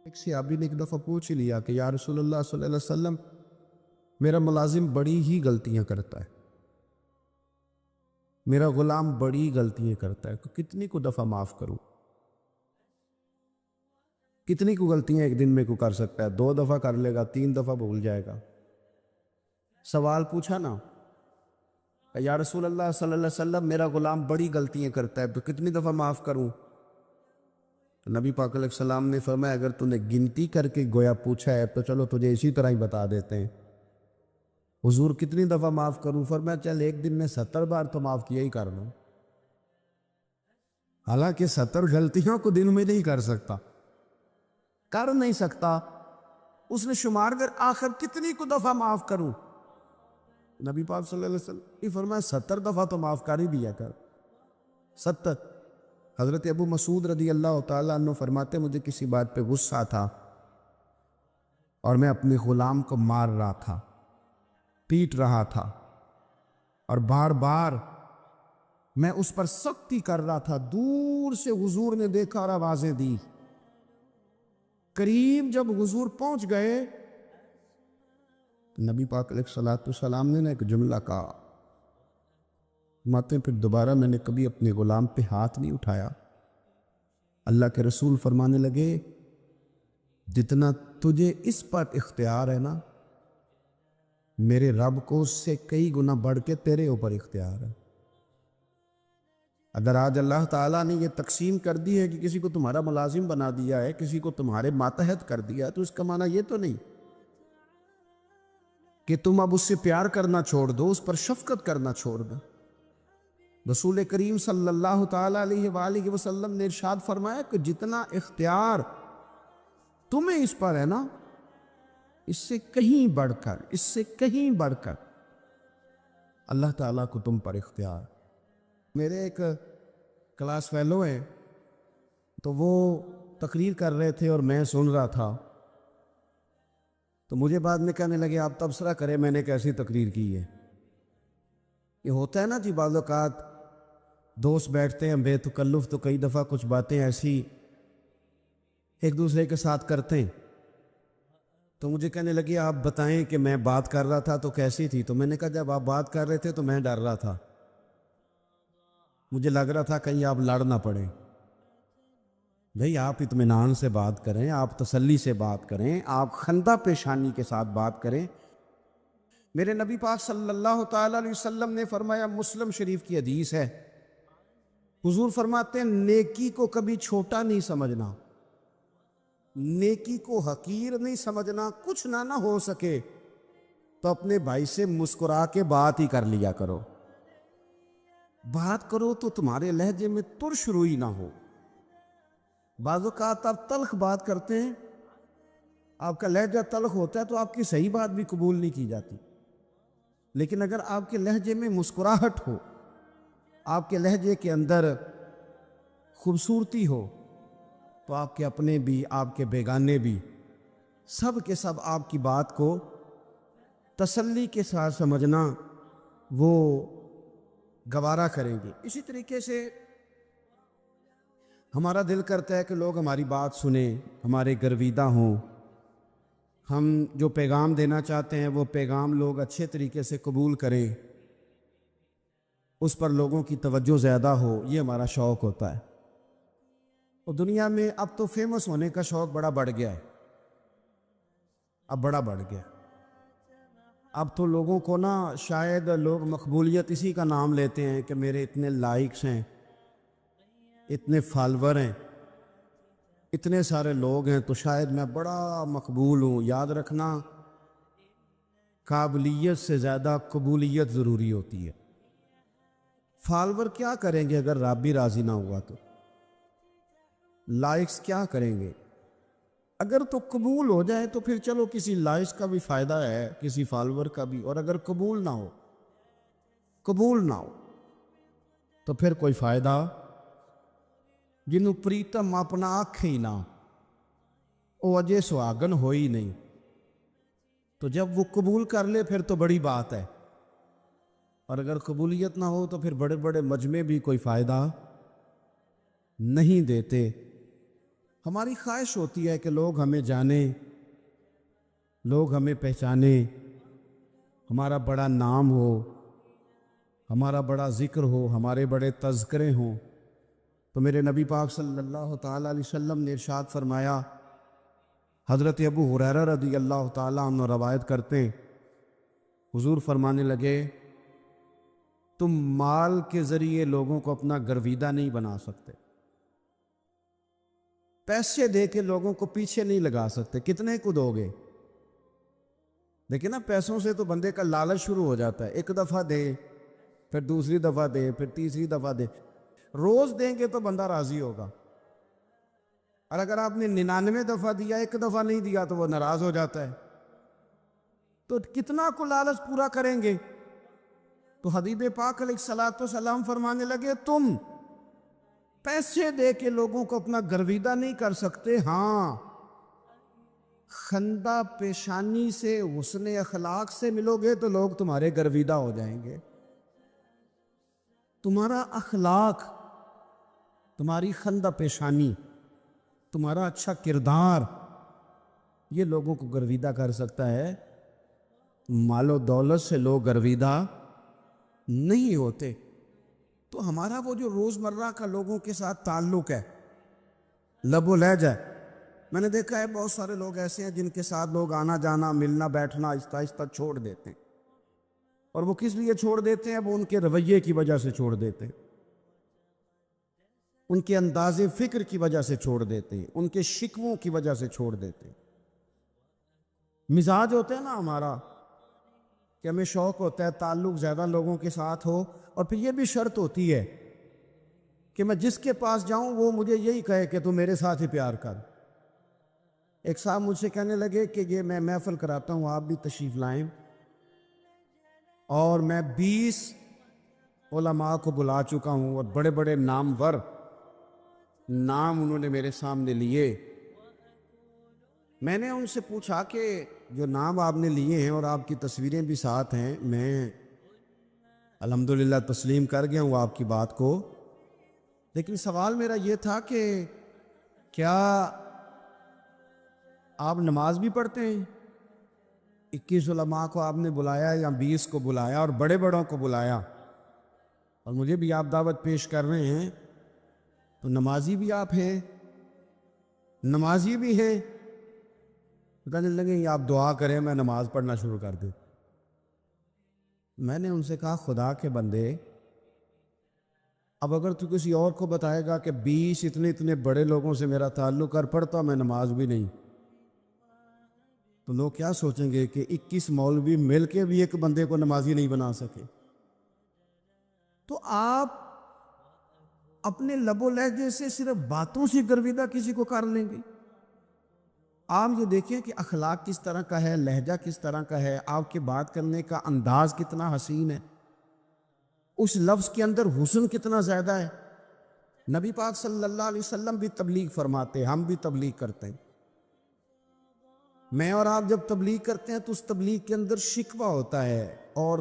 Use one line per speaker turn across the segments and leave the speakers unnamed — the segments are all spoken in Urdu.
ایک صحابی نے ایک دفعہ پوچھ لیا کہ یا رسول اللہ صلی اللہ علیہ وسلم، میرا ملازم بڑی ہی غلطیاں کرتا ہے، میرا غلام بڑی غلطیاں کرتا ہے، تو کتنی کو دفعہ معاف کروں؟ کتنی کو غلطیاں ایک دن میں کو کر سکتا ہے؟ 2 دفعہ کر لے گا، 3 دفعہ بھول جائے گا۔ سوال پوچھا نا کہ یا رسول اللہ صلی اللہ علیہ وسلم، میرا غلام بڑی غلطیاں کرتا ہے، تو کتنی دفعہ معاف کروں؟ نبی پاک علیہ السلام نے فرمایا اگر تو نے گنتی کر کے گویا پوچھا ہے تو چلو تجھے اسی طرح ہی بتا دیتے ہیں۔ حضور کتنی دفعہ معاف کروں؟ فرمایا چل ایک دن میں 70 بار تو معاف کیا ہی کر لوں۔ حالانکہ 70 غلطیوں کو دن میں نہیں کر سکتا، کر نہیں سکتا۔ اس نے شمار کر آخر کتنی کو دفعہ معاف کروں؟ نبی پاک صلی اللہ علیہ وسلم نے فرمایا 70 دفعہ تو معاف کر ہی دیا کر۔ 70۔ حضرت ابو مسعود رضی اللہ تعالیٰ عنہ فرماتے مجھے کسی بات پہ غصہ تھا اور میں اپنے غلام کو مار رہا تھا، پیٹ رہا تھا، اور بار بار میں اس پر سختی کر رہا تھا۔ دور سے حضور نے دیکھا اور آوازیں دی۔ قریب جب حضور پہنچ گئے، نبی پاک علیہ السلام نے ایک جملہ کہا، پھر دوبارہ میں نے کبھی اپنے غلام پہ ہاتھ نہیں اٹھایا۔ اللہ کے رسول فرمانے لگے جتنا تجھے اس پر اختیار ہے نا، میرے رب کو اس سے کئی گنا بڑھ کے تیرے اوپر اختیار ہے۔ اگر آج اللہ تعالیٰ نے یہ تقسیم کر دی ہے کہ کسی کو تمہارا ملازم بنا دیا ہے، کسی کو تمہارے ماتحت کر دیا ہے، تو اس کا معنی یہ تو نہیں کہ تم اب اس سے پیار کرنا چھوڑ دو، اس پر شفقت کرنا چھوڑ دو۔ رسول کریم صلی اللہ تعالیٰ علیہ وآلہ وسلم نے ارشاد فرمایا کہ جتنا اختیار تمہیں اس پر ہے نا، اس سے کہیں بڑھ کر، اس سے کہیں بڑھ کر اللہ تعالیٰ کو تم پر اختیار۔ میرے ایک کلاس فیلو ہیں، تو وہ تقریر کر رہے تھے اور میں سن رہا تھا، تو مجھے بعد میں کہنے لگے آپ تبصرہ کریں میں نے کیسی تقریر کی ہے۔ یہ ہوتا ہے نا جی، بعض اوقات دوست بیٹھتے ہیں بے تکلف تو کئی دفعہ کچھ باتیں ایسی ایک دوسرے کے ساتھ کرتے ہیں، تو مجھے کہنے لگے آپ بتائیں کہ میں بات کر رہا تھا تو کیسی تھی؟ تو میں نے کہا جب آپ بات کر رہے تھے تو میں ڈر رہا تھا، مجھے لگ رہا تھا کہیں آپ لڑ نہ پڑیں۔ بھئی آپ اطمینان سے بات کریں، آپ تسلی سے بات کریں، آپ خندہ پیشانی کے ساتھ بات کریں۔ میرے نبی پاک صلی اللہ تعالیٰ علیہ وسلم نے فرمایا، مسلم شریف کی حدیث ہے، حضور فرماتے ہیں نیکی کو کبھی چھوٹا نہیں سمجھنا، نیکی کو حقیر نہیں سمجھنا۔ کچھ نہ ہو سکے تو اپنے بھائی سے مسکرا کے بات ہی کر لیا کرو، بات کرو تو تمہارے لہجے میں ترش روئی نہ ہو۔ بعض اوقات آپ تلخ بات کرتے ہیں، آپ کا لہجہ تلخ ہوتا ہے تو آپ کی صحیح بات بھی قبول نہیں کی جاتی، لیکن اگر آپ کے لہجے میں مسکراہٹ ہو، آپ کے لہجے کے اندر خوبصورتی ہو، تو آپ کے اپنے بھی، آپ کے بیگانے بھی، سب کے سب آپ کی بات کو تسلی کے ساتھ سمجھنا وہ گوارا کریں گے۔ اسی طریقے سے ہمارا دل کرتا ہے کہ لوگ ہماری بات سنیں، ہمارے گرویدہ ہوں، ہم جو پیغام دینا چاہتے ہیں وہ پیغام لوگ اچھے طریقے سے قبول کریں، اس پر لوگوں کی توجہ زیادہ ہو، یہ ہمارا شوق ہوتا ہے۔ اور دنیا میں اب تو فیمس ہونے کا شوق بڑا بڑھ گیا ہے، اب بڑا بڑھ گیا۔ اب تو لوگوں کو نا شاید لوگ مقبولیت اسی کا نام لیتے ہیں کہ میرے اتنے لائکس ہیں، اتنے فالور ہیں، اتنے سارے لوگ ہیں تو شاید میں بڑا مقبول ہوں۔ یاد رکھنا، قابلیت سے زیادہ قبولیت ضروری ہوتی ہے۔ فالور کیا کریں گے اگر رب بھی راضی نہ ہوا تو؟ لائکس کیا کریں گے؟ اگر تو قبول ہو جائے تو پھر چلو کسی لائکس کا بھی فائدہ ہے، کسی فالور کا بھی، اور اگر قبول نہ ہو تو پھر کوئی فائدہ جنوں پریتم اپنا آنکھ ہی نہ، وہ اجے سہاگن ہو ہی نہیں۔ تو جب وہ قبول کر لے پھر تو بڑی بات ہے، اور اگر قبولیت نہ ہو تو پھر بڑے بڑے مجمع بھی کوئی فائدہ نہیں دیتے۔ ہماری خواہش ہوتی ہے کہ لوگ ہمیں جانیں، لوگ ہمیں پہچانیں، ہمارا بڑا نام ہو، ہمارا بڑا ذکر ہو، ہمارے بڑے تذکرے ہوں۔ تو میرے نبی پاک صلی اللہ تعالیٰ علیہ وسلم نے ارشاد فرمایا، حضرت ابو ہریرہ رضی اللہ تعالیٰ عنہ روایت کرتے ہیں، حضور فرمانے لگے، تم مال کے ذریعے لوگوں کو اپنا گرویدہ نہیں بنا سکتے، پیسے دے کے لوگوں کو پیچھے نہیں لگا سکتے۔ کتنے کو دو گے؟ دیکھیں نا، پیسوں سے تو بندے کا لالچ شروع ہو جاتا ہے، ایک دفعہ دے، پھر دوسری دفعہ دے، پھر تیسری دفعہ دے، روز دیں گے تو بندہ راضی ہوگا، اور اگر آپ نے 99 دفعہ دیا، ایک دفعہ نہیں دیا تو وہ ناراض ہو جاتا ہے۔ تو کتنا کو لالچ پورا کریں گے؟ تو حبیب پاک علیہ الصلوۃ والسلام فرمانے لگے، تم پیسے دے کے لوگوں کو اپنا گرویدہ نہیں کر سکتے، ہاں خندہ پیشانی سے، حسن اخلاق سے ملو گے تو لوگ تمہارے گرویدہ ہو جائیں گے۔ تمہارا اخلاق، تمہاری خندہ پیشانی، تمہارا اچھا کردار، یہ لوگوں کو گرویدہ کر سکتا ہے۔ مال و دولت سے لوگ گرویدہ نہیں ہوتے۔ تو ہمارا وہ جو روزمرہ کا لوگوں کے ساتھ تعلق ہے، لب و لہجہ ہے، میں نے دیکھا ہے بہت سارے لوگ ایسے ہیں جن کے ساتھ لوگ آنا جانا، ملنا بیٹھنا آہستہ آہستہ چھوڑ دیتے ہیں، اور وہ کس لیے چھوڑ دیتے ہیں؟ وہ ان کے رویے کی وجہ سے چھوڑ دیتے ہیں، ان کے انداز فکر کی وجہ سے چھوڑ دیتے ہیں، ان کے شکووں کی وجہ سے چھوڑ دیتے ہیں۔ مزاج ہوتا ہے نا ہمارا کہ ہمیں شوق ہوتا ہے تعلق زیادہ لوگوں کے ساتھ ہو، اور پھر یہ بھی شرط ہوتی ہے کہ میں جس کے پاس جاؤں وہ مجھے یہی کہے کہ تو میرے ساتھ ہی پیار کر۔ ایک صاحب مجھ سے کہنے لگے کہ یہ میں محفل کراتا ہوں، آپ بھی تشریف لائیں، اور میں 20 علماء کو بلا چکا ہوں، اور بڑے بڑے نامور نام انہوں نے میرے سامنے لیے۔ میں نے ان سے پوچھا کہ جو نام آپ نے لیے ہیں اور آپ کی تصویریں بھی ساتھ ہیں، میں الحمدللہ تسلیم کر گیا ہوں آپ کی بات کو، لیکن سوال میرا یہ تھا کہ کیا آپ نماز بھی پڑھتے ہیں؟ 21 علماء کو آپ نے بلایا یا 20 کو بلایا اور بڑے بڑوں کو بلایا، اور مجھے بھی آپ دعوت پیش کر رہے ہیں، تو نمازی بھی آپ ہیں، نمازی بھی ہیں؟ کہنے لگے آپ دعا کریں میں نماز پڑھنا شروع کر دوں۔ میں نے ان سے کہا خدا کے بندے، اب اگر تو کسی اور کو بتائے گا کہ 20 اتنے بڑے لوگوں سے میرا تعلق کر پڑھتا میں نماز بھی نہیں، تو لوگ کیا سوچیں گے کہ 21 مولوی مل کے بھی ایک بندے کو نمازی نہیں بنا سکے۔ تو آپ اپنے لب و لہجے سے صرف باتوں سے گرویدہ کسی کو کر لیں گے؟ آپ یہ دیکھیں کہ اخلاق کس طرح کا ہے، لہجہ کس طرح کا ہے، آپ کے بات کرنے کا انداز کتنا حسین ہے، اس لفظ کے اندر حسن کتنا زیادہ ہے۔ نبی پاک صلی اللہ علیہ وسلم بھی تبلیغ فرماتے، ہم بھی تبلیغ کرتے ہیں۔ میں اور آپ جب تبلیغ کرتے ہیں تو اس تبلیغ کے اندر شکوہ ہوتا ہے اور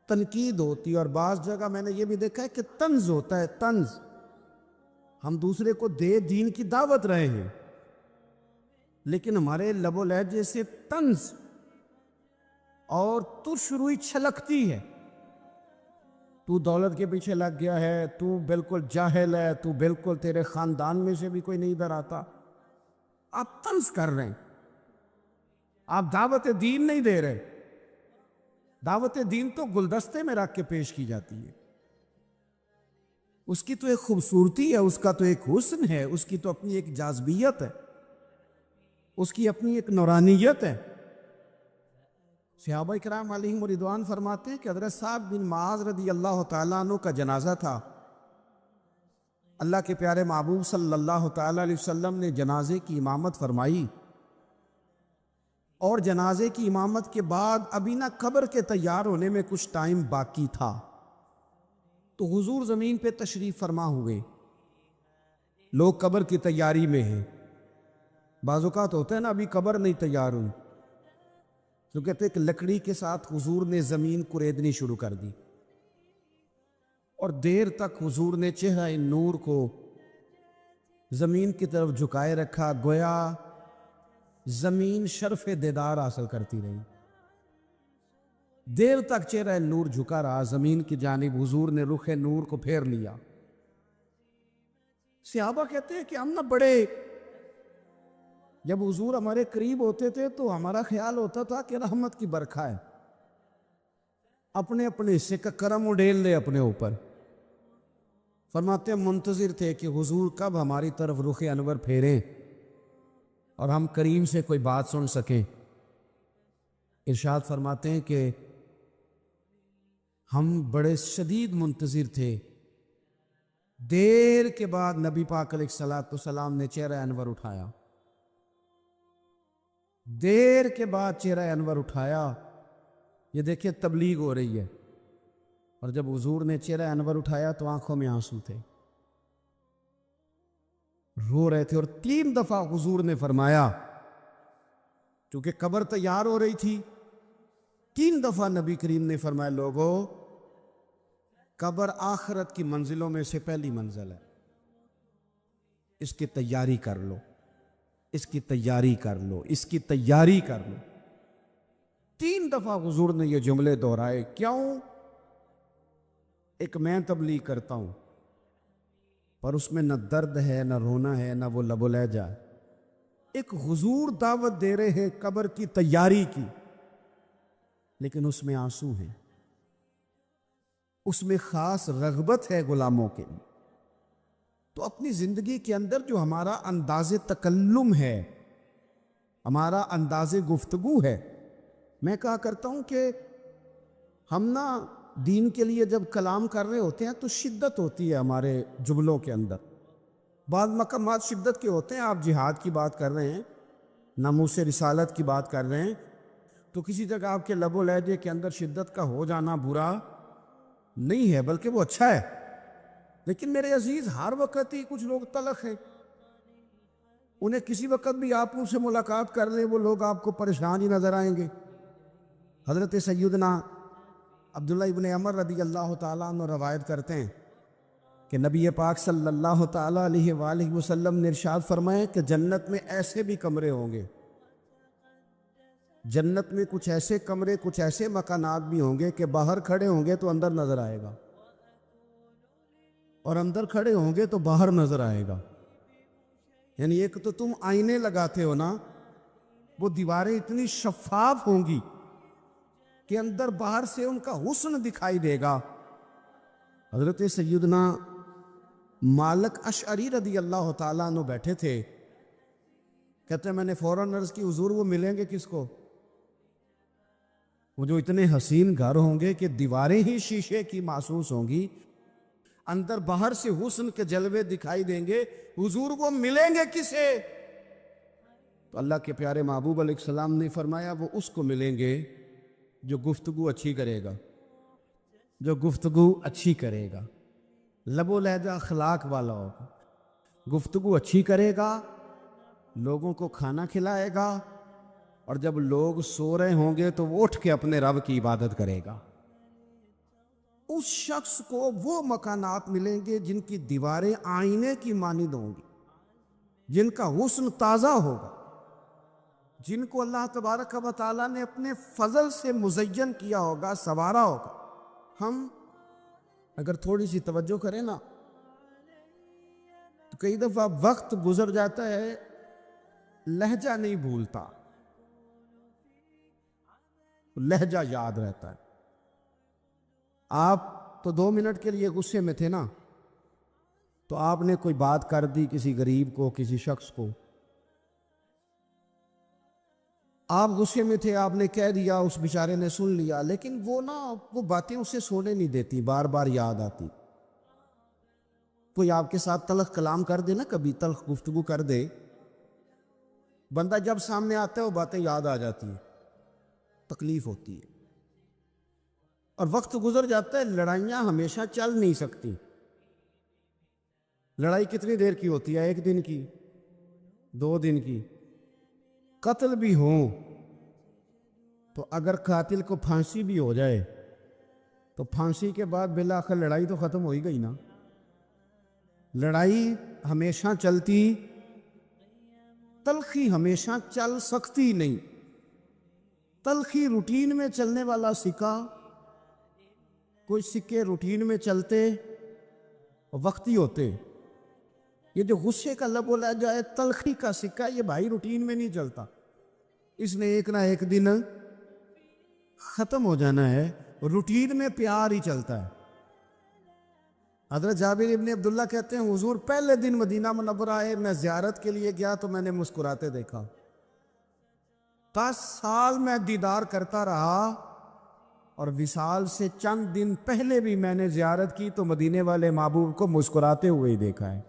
تنقید ہوتی ہے، اور بعض جگہ میں نے یہ بھی دیکھا ہے کہ طنز ہوتا ہے، طنز۔ ہم دوسرے کو دین کی دعوت رہے ہیں، لیکن ہمارے لب و لہجے سے طنز اور ترش روئی چھلکتی ہے۔ تو دولت کے پیچھے لگ گیا ہے، تو بالکل جاہل ہے، تو بالکل تیرے خاندان میں سے بھی کوئی نہیں ادھر آتا۔ آپ طنز کر رہے ہیں، آپ دعوت دین نہیں دے رہے۔ دعوت دین تو گلدستے میں رکھ کے پیش کی جاتی ہے، اس کی تو ایک خوبصورتی ہے، اس کا تو ایک حسن ہے، اس کی تو اپنی ایک جاذبیت ہے، اس کی اپنی ایک نورانیت ہے۔ صحابہ کرام علیہم رضوان فرماتے ہیں کہ حضرت سعد بن معاذ رضی اللہ تعالیٰ عنہ کا جنازہ تھا۔ اللہ کے پیارے محبوب صلی اللہ تعالیٰ علیہ وسلم نے جنازے کی امامت فرمائی، اور جنازے کی امامت کے بعد ابھی نہ قبر کے تیار ہونے میں کچھ ٹائم باقی تھا، تو حضور زمین پہ تشریف فرما ہوئے۔ لوگ قبر کی تیاری میں ہیں، بعض اوقات ہوتا ہے نا ابھی قبر نہیں تیار ہوئی، تو کہتے ہیں کہ لکڑی کے ساتھ حضور نے زمین کریدنی شروع کر دی، اور دیر تک حضور نے چہرہ نور کو زمین کی طرف جھکائے رکھا، گویا زمین شرف دیدار حاصل کرتی رہی۔ دیر تک چہرہ نور جھکا رہا زمین کی جانب، حضور نے رخ نور کو پھیر لیا۔ صحابہ کہتے ہیں کہ ہم نہ بڑے، جب حضور ہمارے قریب ہوتے تھے تو ہمارا خیال ہوتا تھا کہ رحمت کی برکھا ہے، اپنے اپنے حصے کا کرم اڈیل لے اپنے اوپر۔ فرماتے ہیں منتظر تھے کہ حضور کب ہماری طرف رخ انور پھیریں اور ہم کریم سے کوئی بات سن سکیں۔ ارشاد فرماتے ہیں کہ ہم بڑے شدید منتظر تھے۔ دیر کے بعد نبی پاک علیہ الصلوۃ والسلام نے چہرہ انور اٹھایا، دیر کے بعد چہرہ انور اٹھایا۔ یہ دیکھیں تبلیغ ہو رہی ہے، اور جب حضور نے چہرہ انور اٹھایا تو آنکھوں میں آنسو تھے، رو رہے تھے۔ اور 3 دفعہ حضور نے فرمایا، چونکہ قبر تیار ہو رہی تھی، 3 دفعہ نبی کریم نے فرمایا لوگو، قبر آخرت کی منزلوں میں سے پہلی منزل ہے، اس کی تیاری کر لو، اس کی تیاری کر لو، اس کی تیاری کر لو۔ 3 دفعہ حضور نے یہ جملے دہرائے۔ کیوں؟ ایک میں تبلیغ کرتا ہوں، پر اس میں نہ درد ہے، نہ رونا ہے، نہ وہ لب و لہجہ ہے۔ ایک حضور دعوت دے رہے ہیں قبر کی تیاری کی، لیکن اس میں آنسو ہیں، اس میں خاص رغبت ہے غلاموں کے لیے۔ تو اپنی زندگی کے اندر جو ہمارا انداز تکلم ہے، ہمارا انداز گفتگو ہے، میں کہا کرتا ہوں کہ ہم نا دین کے لیے جب کلام کر رہے ہوتے ہیں تو شدت ہوتی ہے ہمارے جملوں کے اندر۔ بعض مقامات شدت کے ہوتے ہیں، آپ جہاد کی بات کر رہے ہیں، ناموس رسالت کی بات کر رہے ہیں، تو کسی جگہ آپ کے لب و لہجے کے اندر شدت کا ہو جانا برا نہیں ہے، بلکہ وہ اچھا ہے۔ لیکن میرے عزیز، ہر وقت ہی کچھ لوگ تلخ ہیں، انہیں کسی وقت بھی آپ ان سے ملاقات کر لیں وہ لوگ آپ کو پریشان ہی نظر آئیں گے۔ حضرت سیدنا عبداللہ ابن عمر رضی اللہ تعالیٰ عنہ روایت کرتے ہیں کہ نبی پاک صلی اللہ تعالیٰ علیہ وآلہ وسلم نے ارشاد فرمایا کہ جنت میں ایسے بھی کمرے ہوں گے، جنت میں کچھ ایسے کمرے، کچھ ایسے مکانات بھی ہوں گے کہ باہر کھڑے ہوں گے تو اندر نظر آئے گا، اور اندر کھڑے ہوں گے تو باہر نظر آئے گا۔ یعنی ایک تو تم آئینے لگاتے ہو نا، وہ دیواریں اتنی شفاف ہوں گی کہ اندر باہر سے ان کا حسن دکھائی دے گا۔ حضرت سیدنا مالک اشعری رضی اللہ تعالیٰ عنہ بیٹھے تھے، کہتے ہیں میں نے فوراً عرض کی حضور وہ ملیں گے کس کو؟ وہ جو اتنے حسین گھر ہوں گے کہ دیواریں ہی شیشے کی محسوس ہوں گی، اندر باہر سے حسن کے جلوے دکھائی دیں گے، حضور وہ ملیں گے کسے؟ تو اللہ کے پیارے محبوب علیہ السلام نے فرمایا وہ اس کو ملیں گے جو گفتگو اچھی کرے گا، جو گفتگو اچھی کرے گا، لب و لہجہ اخلاق والا ہوگا، گفتگو اچھی کرے گا، لوگوں کو کھانا کھلائے گا، اور جب لوگ سو رہے ہوں گے تو وہ اٹھ کے اپنے رب کی عبادت کرے گا۔ اس شخص کو وہ مکانات ملیں گے جن کی دیواریں آئینے کی مانند ہوں گی، جن کا حسن تازہ ہوگا، جن کو اللہ تبارک و تعالیٰ نے اپنے فضل سے مزین کیا ہوگا، سنوارا ہوگا۔ ہم اگر تھوڑی سی توجہ کریں نا تو کئی دفعہ وقت گزر جاتا ہے، لہجہ نہیں بھولتا، لہجہ یاد رہتا ہے۔ آپ تو 2 منٹ کے لیے غصے میں تھے نا، تو آپ نے کوئی بات کر دی کسی غریب کو، کسی شخص کو، آپ غصے میں تھے، آپ نے کہہ دیا، اس بیچارے نے سن لیا، لیکن وہ باتیں اسے سونے نہیں دیتی، بار بار یاد آتی۔ کوئی آپ کے ساتھ تلخ کلام کر دے نا، کبھی تلخ گفتگو کر دے، بندہ جب سامنے آتا ہے وہ باتیں یاد آ جاتی ہیں، تکلیف ہوتی ہے، اور وقت گزر جاتا ہے۔ لڑائیاں ہمیشہ چل نہیں سکتی۔ لڑائی کتنی دیر کی ہوتی ہے؟ 1 دن کی، 2 دن کی۔ قتل بھی ہوں تو اگر قاتل کو پھانسی بھی ہو جائے تو پھانسی کے بعد بالآخر لڑائی تو ختم ہو ہی گئی نا۔ لڑائی ہمیشہ چلتی، تلخی ہمیشہ چل سکتی نہیں۔ تلخی روٹین میں چلنے والا سکہ، کوئی سکے روٹین میں چلتے وقتی ہوتے، یہ جو غصے کا لب و لہجہ ہے، تلخی کا سکہ، یہ بھائی روٹین میں نہیں چلتا، اس نے ایک نہ ایک دن ختم ہو جانا ہے۔ روٹین میں پیار ہی چلتا ہے۔ حضرت جابر ابن عبداللہ کہتے ہیں حضور پہلے دن مدینہ منورہ آئے، میں زیارت کے لیے گیا تو میں نے مسکراتے دیکھا۔ 10 سال میں دیدار کرتا رہا، اور وصال سے چند دن پہلے بھی میں نے زیارت کی تو مدینے والے محبوب کو مسکراتے ہوئے ہی دیکھا ہے۔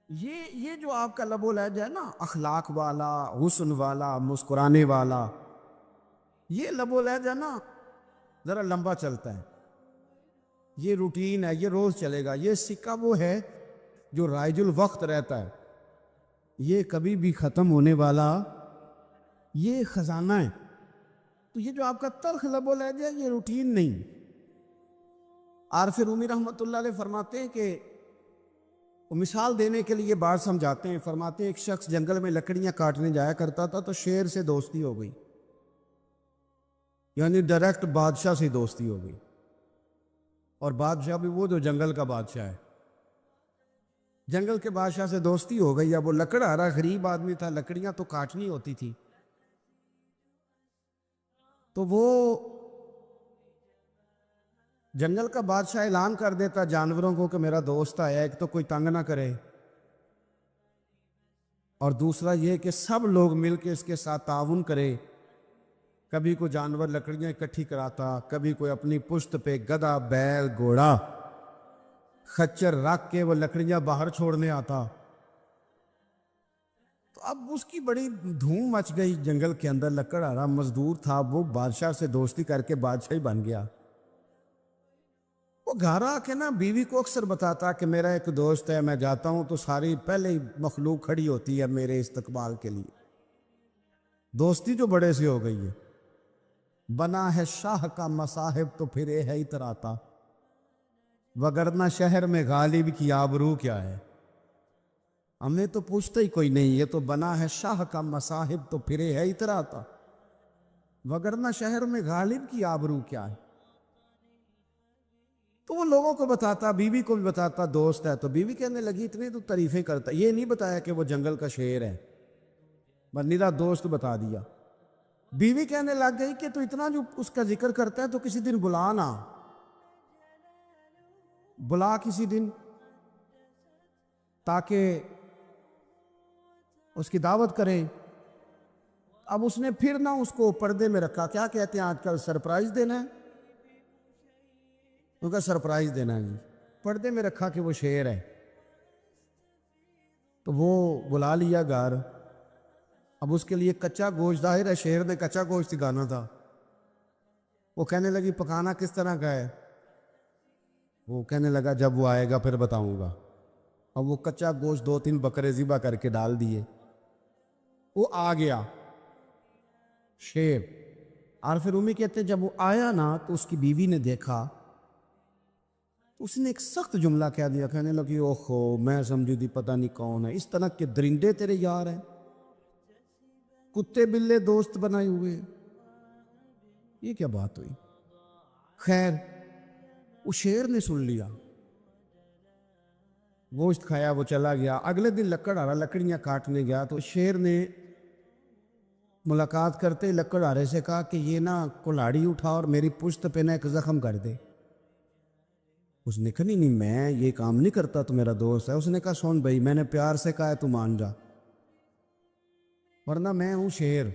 یہ جو آپ کا لب و لہجہ ہے نا، اخلاق والا، حسن والا، مسکرانے والا، یہ لب و لہجہ نا ذرا لمبا چلتا ہے، یہ روٹین ہے، یہ روز چلے گا۔ یہ سکہ وہ ہے جو رائج الوقت رہتا ہے، یہ کبھی بھی ختم ہونے والا یہ خزانہ ہے۔ تو یہ جو آپ کا تلخ لب و لہجہ ہے، یہ روٹین نہیں۔ عارف رومی رحمۃ اللہ علیہ فرماتے ہیں کہ وہ مثال دینے کے لیے بات سمجھاتے ہیں، فرماتے ہیں ایک شخص جنگل میں لکڑیاں کاٹنے جایا کرتا تھا تو شیر سے دوستی ہو گئی، یعنی ڈائریکٹ بادشاہ سے دوستی ہو گئی، اور بادشاہ بھی وہ جو جنگل کا بادشاہ ہے، جنگل کے بادشاہ سے دوستی ہو گئی۔ اب وہ لکڑہارا غریب آدمی تھا، لکڑیاں تو کاٹنی ہوتی تھی، تو وہ جنگل کا بادشاہ اعلان کر دیتا جانوروں کو کہ میرا دوست آیا، ایک تو کوئی تنگ نہ کرے، اور دوسرا یہ کہ سب لوگ مل کے اس کے ساتھ تعاون کرے۔ کبھی کوئی جانور لکڑیاں اکٹھی کراتا، کبھی کوئی اپنی پشت پہ گدھا، بیل، گھوڑا، خچر رکھ کے وہ لکڑیاں باہر چھوڑنے آتا۔ تو اب اس کی بڑی دھوم مچ گئی جنگل کے اندر، لکڑہارا مزدور تھا، وہ بادشاہ سے دوستی کر کے بادشاہ ہی بن گیا۔ وہ گھر آ کے نا بیوی کو اکثر بتاتا کہ میرا ایک دوست ہے، میں جاتا ہوں تو ساری پہلے ہی مخلوق کھڑی ہوتی ہے میرے استقبال کے لیے۔ دوستی جو بڑے سے ہو گئی ہے۔ بنا ہے شاہ کا مصاحب تو پھرے ہے اتراتا، وگرنہ شہر میں غالب کی آبرو کیا ہے۔ ہمیں تو پوچھتا ہی کوئی نہیں، یہ تو بنا ہے شاہ کا مصاحب تو پھرے ہے اتراتا، وگرنہ شہر میں غالب کی آبرو کیا ہے۔ تو وہ لوگوں کو بتاتا، بیوی کو بھی بتاتا دوست ہے، تو بیوی کہنے لگی اتنی تو تعریفیں کرتا، یہ نہیں بتایا کہ وہ جنگل کا شیر ہے، بس نیرا دوست بتا دیا۔ بیوی کہنے لگ گئی کہ تو اتنا جو اس کا ذکر کرتا ہے تو کسی دن بلا نا، بلا کسی دن تاکہ اس کی دعوت کریں۔ اب اس نے پھر نہ اس کو پردے میں رکھا، کیا کہتے ہیں آج کل، سرپرائز دینا ہے، ان کا سرپرائز دینا ہے جی، پردے میں رکھا کہ وہ شیر ہے۔ تو وہ بلا لیا گھر، اب اس کے لیے کچا گوشت، ظاہر ہے شیر نے کچا گوشت سکھانا تھا۔ وہ کہنے لگی پکانا کس طرح کا ہے؟ وہ کہنے لگا جب وہ آئے گا پھر بتاؤں گا۔ اب وہ کچا گوشت 2-3 بکرے ذبح کر کے ڈال دیے، وہ آ گیا شیر۔ عارف رومی کہتے ہیں جب وہ آیا نا تو اس کی بیوی نے دیکھا، اس نے ایک سخت جملہ کہہ دیا، کہنے لگی اوہو میں سمجھی تھی پتہ نہیں کون ہے، اس طرح کے درندے تیرے یار ہیں، کتے بلے دوست بنائے ہوئے، یہ کیا بات ہوئی؟ خیر وہ شیر نے سن لیا، گوشت کھایا، وہ چلا گیا۔ اگلے دن لکڑہارا لکڑیاں کاٹنے گیا تو شیر نے ملاقات کرتے لکڑہارے سے کہا کہ یہ نا کلاڑی اٹھا اور میری پشت پہ نا ایک زخم کر دے۔ اس نے کہا نہیں میں یہ کام نہیں کرتا، تو میرا دوست ہے۔ اس نے کہا سن بھائی، میں نے پیار سے کہا ہے تو مان جا، ورنہ میں ہوں شیر،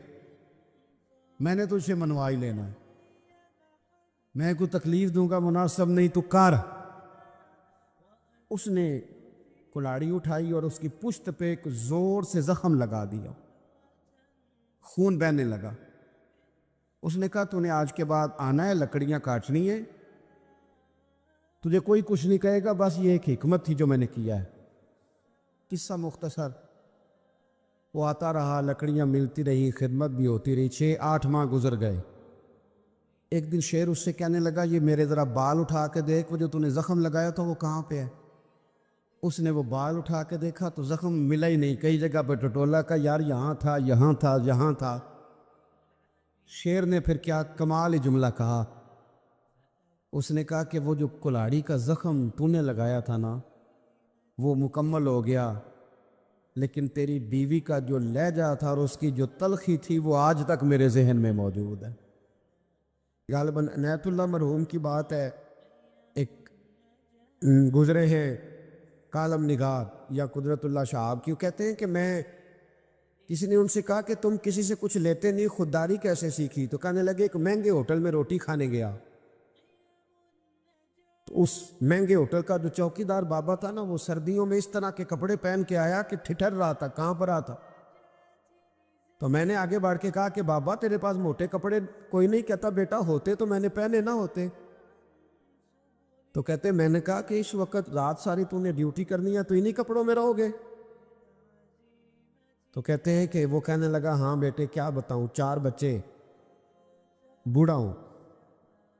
میں نے تجھ سے منوا ہی لینا ہے، میں کوئی تکلیف دوں گا مناسب نہیں، تو کر۔ اس نے کلاڑی اٹھائی اور اس کی پشت پہ ایک زور سے زخم لگا دیا، خون بہنے لگا۔ اس نے کہا تو نے آج کے بعد آنا ہے، لکڑیاں کاٹنی ہے، تجھے کوئی کچھ نہیں کہے گا، بس یہ ایک حکمت تھی جو میں نے کیا ہے۔ قصہ مختصر، وہ آتا رہا، لکڑیاں ملتی رہی، خدمت بھی ہوتی رہی، 6-8 ماہ گزر گئے۔ ایک دن شیر اس سے کہنے لگا یہ میرے ذرا بال اٹھا کے دیکھ، وہ جو تو نے زخم لگایا تھا وہ کہاں پہ ہے؟ اس نے وہ بال اٹھا کے دیکھا تو زخم ملا ہی نہیں، کئی جگہ پہ ٹٹولا کا، یار یہاں تھا یہاں تھا یہاں تھا۔ شیر نے پھر کیا کمال جملہ کہا، اس نے کہا کہ وہ جو کلاڑی کا زخم تو نے لگایا تھا نا وہ مکمل ہو گیا، لیکن تیری بیوی کا جو لہجہ تھا اور اس کی جو تلخی تھی وہ آج تک میرے ذہن میں موجود ہے۔ غالباً عنایت اللہ مرحوم کی بات ہے، ایک گزرے ہیں کالم نگار یا قدرت اللہ شہاب کی، کہتے ہیں کہ میں کسی نے ان سے کہا کہ تم کسی سے کچھ لیتے نہیں، خودداری کیسے سیکھی؟ تو کہنے لگے ایک مہنگے ہوٹل میں روٹی کھانے گیا، تو اس مہنگے ہوٹل کا جو چوکیدار بابا تھا نا وہ سردیوں میں اس طرح کے کپڑے پہن کے آیا کہ ٹھٹر رہا تھا، کہاں پر آتا۔ تو میں نے آگے بڑھ کے کہا کہ بابا تیرے پاس موٹے کپڑے کوئی نہیں؟ کہتا بیٹا ہوتے تو میں نے پہنے نہ ہوتے۔ تو کہتے میں نے کہا کہ اس وقت رات ساری تو نے ڈیوٹی کرنی ہے تو انہی کپڑوں میں رہو گے؟ تو کہتے ہیں کہ وہ کہنے لگا ہاں بیٹے کیا بتاؤں، 4 بچے، بوڑھا ہوں،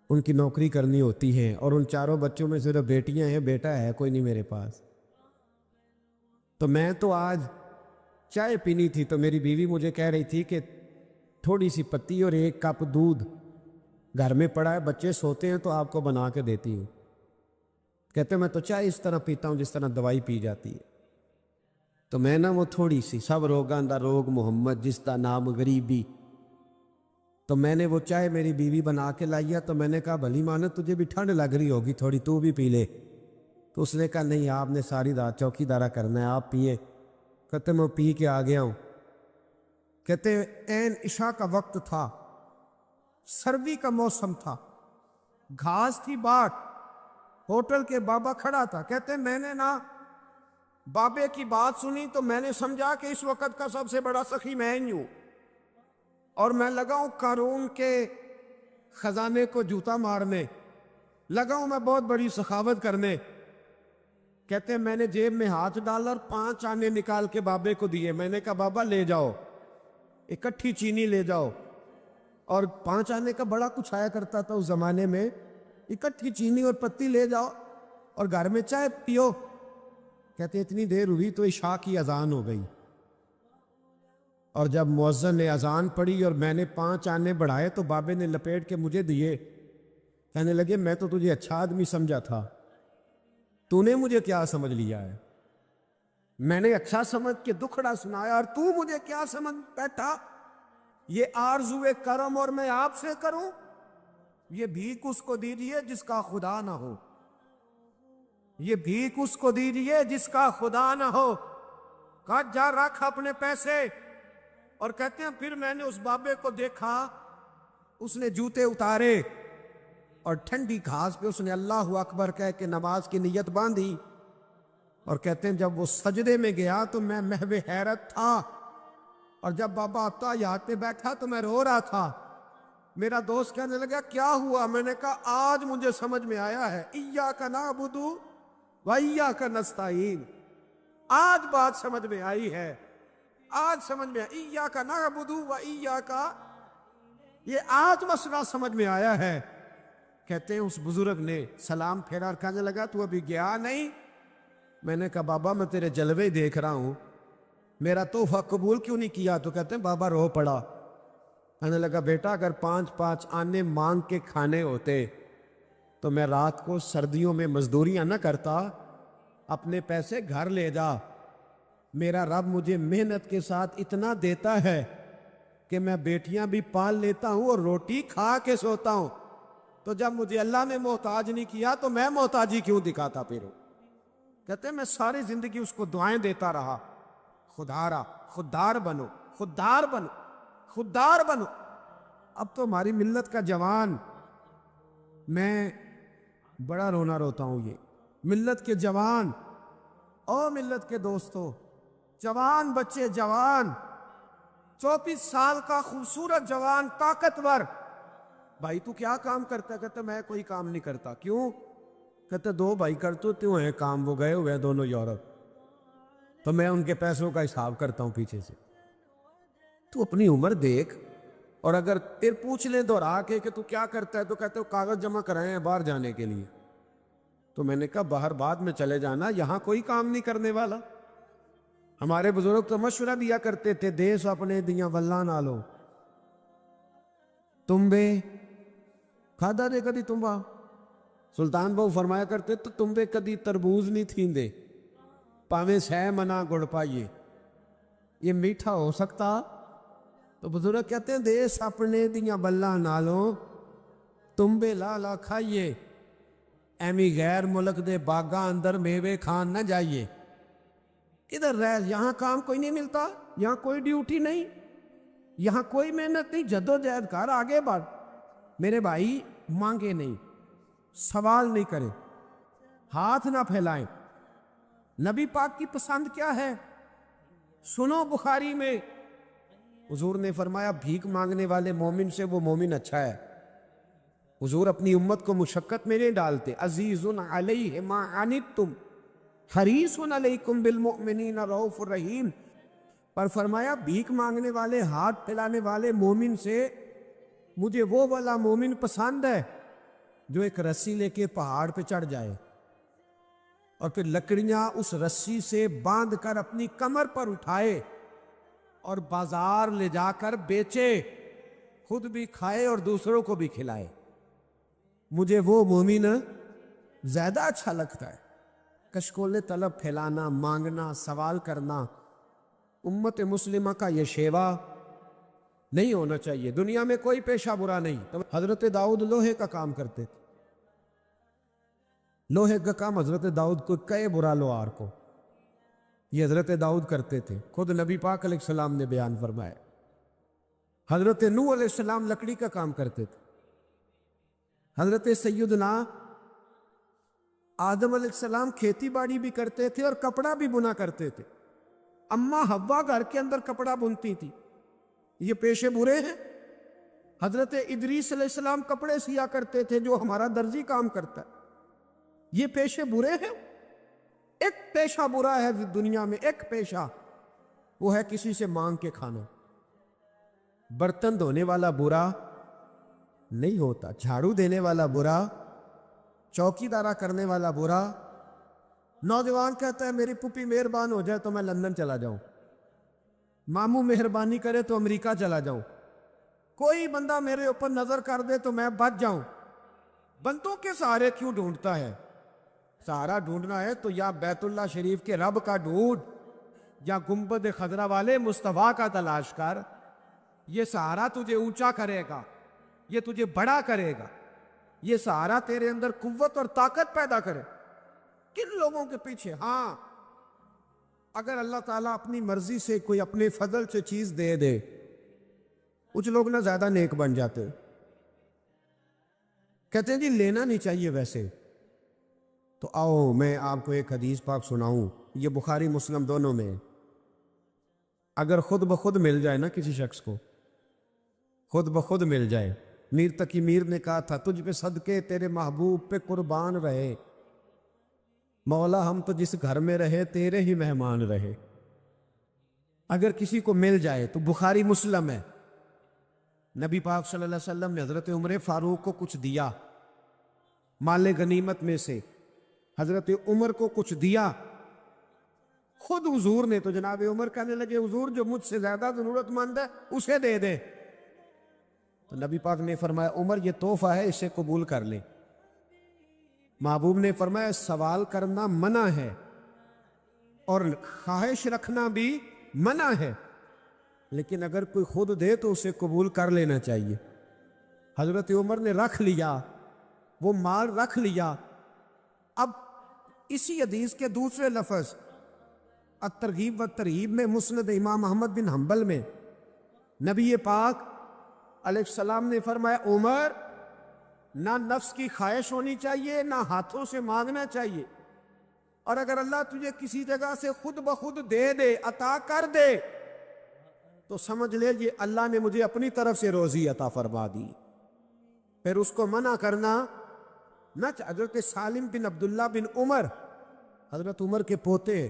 ان کی نوکری کرنی ہوتی ہے، اور ان 4 بچوں میں صرف بیٹیاں ہیں، بیٹا ہے کوئی نہیں میرے پاس۔ تو میں تو آج چائے پینی تھی تو میری بیوی مجھے کہہ رہی تھی کہ تھوڑی سی پتی اور 1 کپ دودھ گھر میں پڑا ہے، بچے سوتے ہیں تو آپ کو بنا کے دیتی ہوں۔ کہتے میں تو چائے اس طرح پیتا ہوں جس طرح دوائی پی جاتی ہے۔ تو میں نا وہ تھوڑی سی سب روگاں دا روگ محمد جس دا نام غریبی، تو میں نے وہ چائے میری بیوی بنا کے لائی ہے، تو میں نے کہا بھلی مانے تجھے بھی ٹھنڈ لگ رہی ہوگی تھوڑی، تو بھی پی لے۔ تو اس نے کہا نہیں آپ نے ساری رات چوکیدارا کرنا ہے، آپ پیئے۔ کہتے میں پی کے آ گیا ہوں۔ کہتے عین عشاء کا وقت تھا، سردی کا موسم تھا، گھاس تھی باٹ، ہوٹل کے بابا کھڑا تھا۔ کہتے میں نے نا بابے کی بات سنی تو میں نے سمجھا کہ اس وقت کا سب سے بڑا سخی میں ہی ہوں، اور میں لگا ہوں قارون کے خزانے کو جوتا مارنے، لگا ہوں میں بہت بڑی سخاوت کرنے۔ کہتے میں نے جیب میں ہاتھ ڈالا اور 5 آنے نکال کے بابے کو دیے۔ میں نے کہا بابا لے جاؤ، اکٹھی چینی لے جاؤ، اور 5 آنے کا بڑا کچھ آیا کرتا تھا اس زمانے میں، اکٹھی چینی اور پتی لے جاؤ اور گھر میں چائے پیو۔ کہتے اتنی دیر ہوئی تو عشاء کی اذان ہو گئی، اور جب مؤذن نے اذان پڑھی اور میں نے 5 آنے بڑھائے تو بابے نے لپیٹ کے مجھے دیے۔ کہنے لگے میں تو تجھے اچھا آدمی سمجھا تھا، تو نے مجھے کیا سمجھ لیا ہے؟ میں نے اچھا سمجھ کے دکھڑا سنایا اور تو مجھے کیا سمجھ بیٹھا؟ یہ آرزو کرم اور میں آپ سے کروں؟ یہ بھیک اس کو دیجیے جس کا خدا نہ ہو، یہ بھیک اس کو دیجیے جس کا خدا نہ ہو۔ کہا جا رکھ اپنے پیسے۔ اور کہتے ہیں پھر میں نے اس بابے کو دیکھا، اس نے جوتے اتارے اور ٹھنڈی گھاس پہ اس نے اللہ اکبر کہہ کے نماز کی نیت باندھی، اور کہتے ہیں جب وہ سجدے میں گیا تو میں محو حیرت تھا، اور جب بابا اتحیات پہ بیٹھا تو میں رو رہا تھا۔ میرا دوست کہنے لگا کیا ہوا؟ میں نے کہا آج مجھے سمجھ میں آیا ہے، ایاک نعبد و ایاک نستعین، آج بات سمجھ میں آئی ہے، آج سمجھ میں آئی، ایاک نعبد و ایاک، یہ آج مسئلہ سمجھ میں آیا ہے۔ کہتے ہیں اس بزرگ نے سلام پھیرا اور کہنے لگا تو ابھی گیا نہیں؟ میں نے کہا بابا میں تیرے جلوے دیکھ رہا ہوں، میرا تحفہ قبول کیوں نہیں کیا؟ تو کہتے ہیں بابا رو پڑا۔ کہنے لگا بیٹا اگر 5 آنے مانگ کے کھانے ہوتے تو میں رات کو سردیوں میں مزدوریاں نہ کرتا، اپنے پیسے گھر لے جا، میرا رب مجھے محنت کے ساتھ اتنا دیتا ہے کہ میں بیٹیاں بھی پال لیتا ہوں اور روٹی کھا کے سوتا ہوں، تو جب مجھے اللہ نے محتاج نہیں کیا تو میں محتاجی کیوں دکھاتا پھروں؟ کہتے ہیں میں ساری زندگی اس کو دعائیں دیتا رہا، خدارا خوددار بنو، خوددار بنو، خوددار بنو۔ اب تو ہماری ملت کا جوان، میں بڑا رونا روتا ہوں، یہ ملت کے جوان، او ملت کے دوستو، جوان بچے، جوان 34 سال کا خوبصورت جوان، طاقتور، بھائی تو کیا کام کرتا ہے؟ کہتا میں کوئی کام نہیں کرتا۔ کیوں؟ کہتے 2 بھائی کرتے کیوں ہیں کام، وہ گئے ہوئے ہیں دونوں یورپ، تو میں ان کے پیسوں کا حساب کرتا ہوں پیچھے سے۔ تو اپنی عمر دیکھ، اور اگر پھر پوچھ لیں دوہرا کے کہ تو کیا کرتا ہے تو کہتے ہو کاغذ جمع کرائے ہیں باہر جانے کے لیے، تو میں نے کہا باہر بعد میں چلے جانا، یہاں کوئی کام نہیں کرنے والا۔ ہمارے بزرگ تو مشورہ دیا کرتے تھے، دیس اپنے دیاں ولہ نالو تمبے کھادا دے کدی تمبا۔ سلطان بہو فرمایا کرتے تو تمبے کدی تربوز نہیں تھیندے، پاویں سہ منا گڑ پائیے، یہ میٹھا ہو سکتا؟ تو بزرگ کہتے ہیں دیس اپنے دیاں ولہ نالو تمبے لا لا کھائیے، ایمی غیر ملک دے باغاں اندر میوے کھان نہ جائیے، ادھر رہ، یہاں کام کوئی نہیں ملتا، یہاں کوئی ڈیوٹی نہیں، یہاں کوئی محنت نہیں، جدوجہد کر آگے بڑھ۔ میرے بھائی مانگے نہیں، سوال نہیں کرے، ہاتھ نہ پھیلائیں۔ نبی پاک کی پسند کیا ہے؟ سنو بخاری میں حضور نے فرمایا بھیک مانگنے والے مومن سے وہ مومن اچھا ہے۔ حضور اپنی امت کو مشقت میں نہیں ڈالتے، عزیز علیہ ما عنتم حریص علیکم بالمؤمنین رؤوف الرحیم، پر فرمایا بھیک مانگنے والے، ہاتھ پھیلانے والے مومن سے مجھے وہ والا مومن پسند ہے جو ایک رسی لے کے پہاڑ پہ چڑھ جائے اور پھر لکڑیاں اس رسی سے باندھ کر اپنی کمر پر اٹھائے اور بازار لے جا کر بیچے، خود بھی کھائے اور دوسروں کو بھی کھلائے۔ مجھے وہ مومن زیادہ اچھا لگتا ہے۔ کشکول طلب پھیلانا، مانگنا، سوال کرنا امت مسلمہ کا یہ شیوا نہیں ہونا چاہیے۔ دنیا میں کوئی پیشہ برا نہیں۔ حضرت داؤد لوہے کا کام کرتے تھے، لوہے کا کام حضرت داؤد کو کئے برا لوہار کو، یہ حضرت داؤد کرتے تھے، خود نبی پاک علیہ السلام نے بیان فرمایا۔ حضرت نوح علیہ السلام لکڑی کا کام کرتے تھے، حضرت سیدنا آدم علیہ السلام کھیتی باڑی بھی کرتے تھے اور کپڑا بھی بنا کرتے تھے، اماں حوا گھر کے اندر کپڑا بنتی تھی، یہ پیشے برے ہیں؟ حضرت ادریس علیہ السلام کپڑے سیا کرتے تھے جو ہمارا درزی کام کرتا ہے، یہ پیشے برے ہیں؟ ایک پیشہ برا ہے دنیا میں، ایک پیشہ، وہ ہے کسی سے مانگ کے کھانا۔ برتن دھونے والا برا نہیں ہوتا، جھاڑو دینے والا برا، چوکی دارا کرنے والا برا۔ نوجوان کہتا ہے میری پھوپھی مہربان ہو جائے تو میں لندن چلا جاؤں، ماموں مہربانی کرے تو امریکہ چلا جاؤں، کوئی بندہ میرے اوپر نظر کر دے تو میں بچ جاؤں۔ بندوں کے سہارے کیوں ڈھونڈتا ہے؟ سہارا ڈھونڈنا ہے تو یا بیت اللہ شریف کے رب کا ڈھونڈ یا گنبد خضرا والے مصطفیٰ کا تلاش کر۔ یہ سہارا تجھے اونچا کرے گا، یہ تجھے بڑا کرے گا، یہ سہارا تیرے اندر قوت اور طاقت پیدا کرے۔ کن لوگوں کے پیچھے؟ ہاں اگر اللہ تعالیٰ اپنی مرضی سے کوئی اپنے فضل سے چیز دے دے، کچھ لوگ نہ زیادہ نیک بن جاتے، کہتے ہیں جی لینا نہیں چاہیے ویسے۔ تو آؤ میں آپ کو ایک حدیث پاک سناؤں، یہ بخاری مسلم دونوں میں۔ اگر خود بخود مل جائے نا کسی شخص کو، خود بخود مل جائے، میر تقی میر نے کہا تھا تجھ پہ صدقے تیرے محبوب پہ قربان رہے، مولا ہم تو جس گھر میں رہے تیرے ہی مہمان رہے۔ اگر کسی کو مل جائے تو بخاری مسلم ہے، نبی پاک صلی اللہ علیہ وسلم نے حضرت عمر فاروق کو کچھ دیا، مال غنیمت میں سے حضرت عمر کو کچھ دیا، خود حضور نے تو جناب عمر کہنے لگے حضور جو مجھ سے زیادہ ضرورت مند ہے اسے دے دے، تو نبی پاک نے فرمایا عمر یہ تحفہ ہے اسے قبول کر لیں۔ محبوب نے فرمایا سوال کرنا منع ہے اور خواہش رکھنا بھی منع ہے، لیکن اگر کوئی خود دے تو اسے قبول کر لینا چاہیے۔ حضرت عمر نے رکھ لیا، وہ مال رکھ لیا۔ اب اسی حدیث کے دوسرے لفظ الترغیب و ترہیب میں مسند امام احمد بن حنبل میں نبی پاک علیہ السلام نے فرمایا عمر نہ نفس کی خواہش ہونی چاہیے، نہ ہاتھوں سے مانگنا چاہیے، اور اگر اللہ تجھے کسی جگہ سے خود بخود دے دے، عطا کر دے، تو سمجھ لے یہ اللہ نے مجھے اپنی طرف سے روزی عطا فرما دی، پھر اس کو منع کرنا نہ۔ حضرت سالم بن عبداللہ بن عمر، حضرت عمر کے پوتے،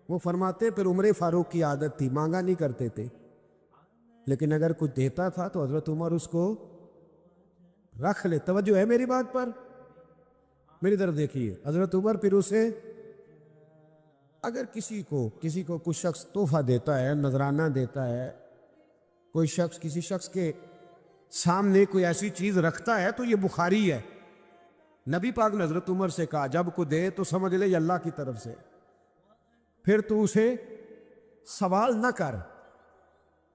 وہ فرماتے پھر عمر فاروق کی عادت تھی، مانگا نہیں کرتے تھے، لیکن اگر کچھ دیتا تھا تو حضرت عمر اس کو رکھ لے۔ توجہ ہے میری بات پر؟ میری طرف دیکھیے، حضرت عمر پھر اسے اگر کسی کو کوئی شخص تحفہ دیتا ہے، نذرانہ دیتا ہے، کوئی شخص کسی شخص کے سامنے کوئی ایسی چیز رکھتا ہے تو یہ بخاری ہے، نبی پاک نے حضرت عمر سے کہا جب کو دے تو سمجھ لے یہ اللہ کی طرف سے، پھر تو اسے سوال نہ کر،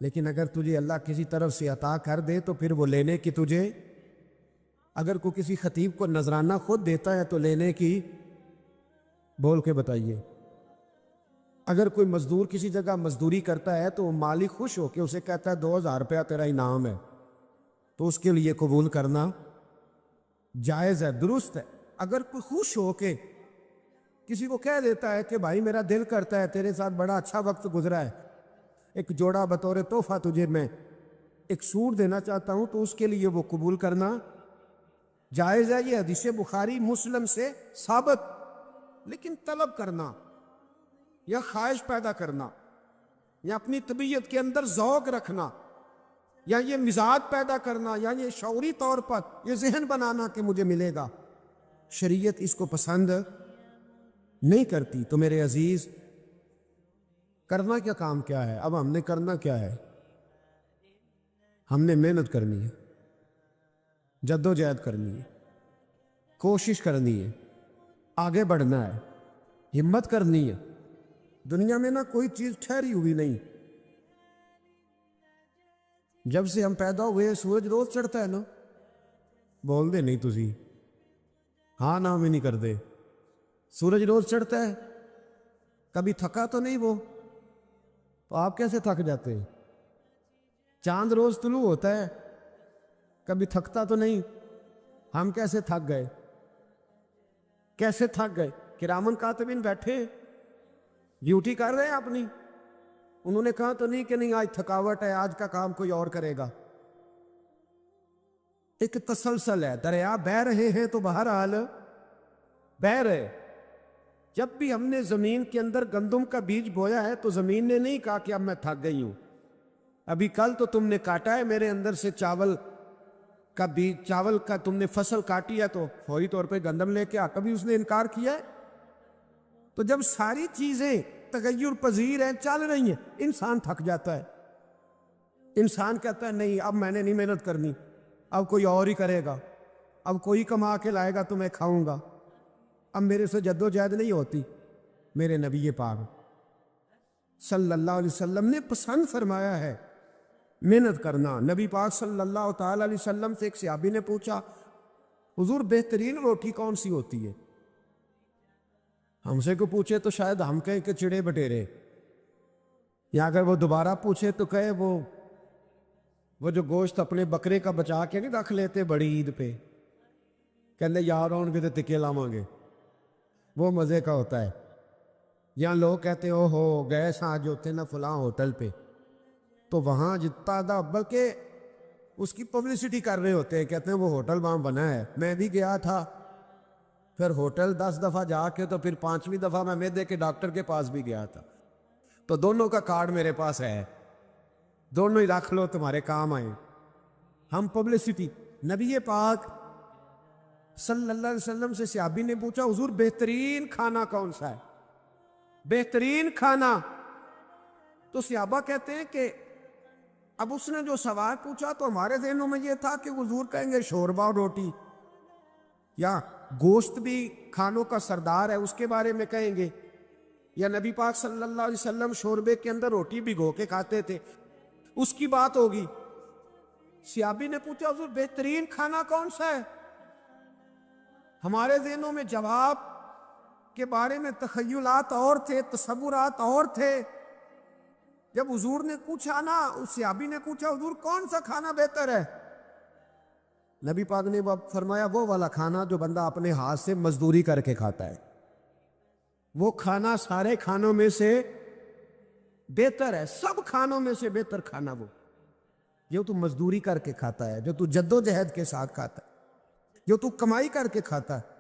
لیکن اگر تجھے اللہ کسی طرف سے عطا کر دے تو پھر وہ لینے کی تجھے، اگر کوئی کسی خطیب کو نذرانہ خود دیتا ہے تو لینے کی، بول کے بتائیے، اگر کوئی مزدور کسی جگہ مزدوری کرتا ہے تو وہ مالک خوش ہو کے اسے کہتا ہے 2000 روپیہ تیرا انعام ہے، تو اس کے لیے قبول کرنا جائز ہے، درست ہے۔ اگر کوئی خوش ہو کے کسی کو کہہ دیتا ہے کہ بھائی میرا دل کرتا ہے تیرے ساتھ بڑا اچھا وقت گزرا ہے، ایک جوڑا بطور تحفہ تجھے میں ایک سوٹ دینا چاہتا ہوں، تو اس کے لیے وہ قبول کرنا جائز ہے۔ یہ حدیث بخاری مسلم سے ثابت۔ لیکن طلب کرنا یا خواہش پیدا کرنا یا اپنی طبیعت کے اندر ذوق رکھنا یا یہ مزاج پیدا کرنا یا یہ شعوری طور پر یہ ذہن بنانا کہ مجھے ملے گا، شریعت اس کو پسند نہیں کرتی۔ تو میرے عزیز، کرنا کیا کام کیا ہے؟ اب ہم نے کرنا کیا ہے؟ ہم نے محنت کرنی ہے، جد و جہد کرنی ہے، کوشش کرنی ہے، آگے بڑھنا ہے، ہمت کرنی ہے۔ دنیا میں نہ کوئی چیز ٹھہری ہوئی نہیں۔ جب سے ہم پیدا ہوئے سورج روز چڑھتا ہے نا، بول دے نہیں تسی، ہاں نہ ہمیں نہیں کر دے، سورج روز چڑھتا ہے، کبھی تھکا تو نہیں وہ؟ تو آپ کیسے تھک جاتے ہیں؟ چاند روز طلوع ہوتا ہے، کبھی تھکتا تو نہیں؟ ہم کیسے تھک گئے؟ کیسے تھک گئے؟ کرامن کاتبین بیٹھے ڈیوٹی کر رہے ہیں اپنی، انہوں نے کہا تو نہیں کہ نہیں آج تھکاوٹ ہے، آج کا کام کوئی اور کرے گا۔ ایک تسلسل ہے، دریا بہہ رہے ہیں تو بہرحال بہہ رہے۔ جب بھی ہم نے زمین کے اندر گندم کا بیج بویا ہے تو زمین نے نہیں کہا کہ اب میں تھک گئی ہوں، ابھی کل تو تم نے کاٹا ہے میرے اندر سے چاول کا بیج، چاول کا تم نے فصل کاٹی ہے تو فوری طور پہ گندم لے کے آ، کبھی اس نے انکار کیا ہے؟ تو جب ساری چیزیں تغیر پذیر ہیں، چل رہی ہیں، انسان تھک جاتا ہے، انسان کہتا ہے نہیں اب میں نے نہیں محنت کرنی، اب کوئی اور ہی کرے گا، اب کوئی کما کے لائے گا تو میں کھاؤں گا، اب میرے سے جد و جہد نہیں ہوتی۔ میرے نبی پاک صلی اللہ علیہ وسلم نے پسند فرمایا ہے محنت کرنا۔ نبی پاک صلی اللہ تعالی علیہ وسلم سے ایک صحابی نے پوچھا حضور بہترین روٹی کون سی ہوتی ہے؟ ہم سے کو پوچھے تو شاید ہم کہیں کہ چڑے بٹیرے، یا اگر وہ دوبارہ پوچھے تو کہے وہ جو گوشت اپنے بکرے کا بچا کے نہیں رکھ لیتے بڑی عید پہ، کہندے یار آن کے تکے لاواں گے، وہ مزے کا ہوتا ہے۔ یا لوگ کہتے او ہو گئے سا جو تھے نا فلاں ہوٹل پہ، تو وہاں جتنا دا بلکہ اس کی پبلسٹی کر رہے ہوتے ہیں، کہتے ہیں وہ ہوٹل وہاں بنا ہے، میں بھی گیا تھا، پھر ہوٹل 10 دفعہ جا کے تو پھر 5ویں دفعہ میں معدے کے ڈاکٹر کے پاس بھی گیا تھا، تو دونوں کا کارڈ میرے پاس ہے، دونوں ہی رکھ لو تمہارے کام آئیں۔ ہم پبلسٹی، نبی پاک صلی اللہ علیہ وسلم سے صحابی نے پوچھا حضور بہترین کھانا کون سا ہے؟ بہترین کھانا؟ تو صحابہ کہتے ہیں کہ اب اس نے جو سوال پوچھا تو ہمارے ذہنوں میں یہ تھا کہ حضور کہیں گے شوربہ اور روٹی، یا گوشت بھی کھانوں کا سردار ہے اس کے بارے میں کہیں گے، یا نبی پاک صلی اللہ علیہ وسلم شوربے کے اندر روٹی بھگو کے کھاتے تھے، اس کی بات ہوگی۔ صحابی نے پوچھا حضور بہترین کھانا کون سا ہے؟ ہمارے ذہنوں میں جواب کے بارے میں تخیلات اور تھے، تصورات اور تھے۔ جب حضور نے پوچھا نا، اس صحابی نے پوچھا حضور کون سا کھانا بہتر ہے؟ نبی پاک نے فرمایا وہ والا کھانا جو بندہ اپنے ہاتھ سے مزدوری کر کے کھاتا ہے، وہ کھانا سارے کھانوں میں سے بہتر ہے، سب کھانوں میں سے بہتر کھانا وہ جو تو مزدوری کر کے کھاتا ہے، جو تو جد و جہد کے ساتھ کھاتا ہے، جو تو کمائی کر کے کھاتا ہے۔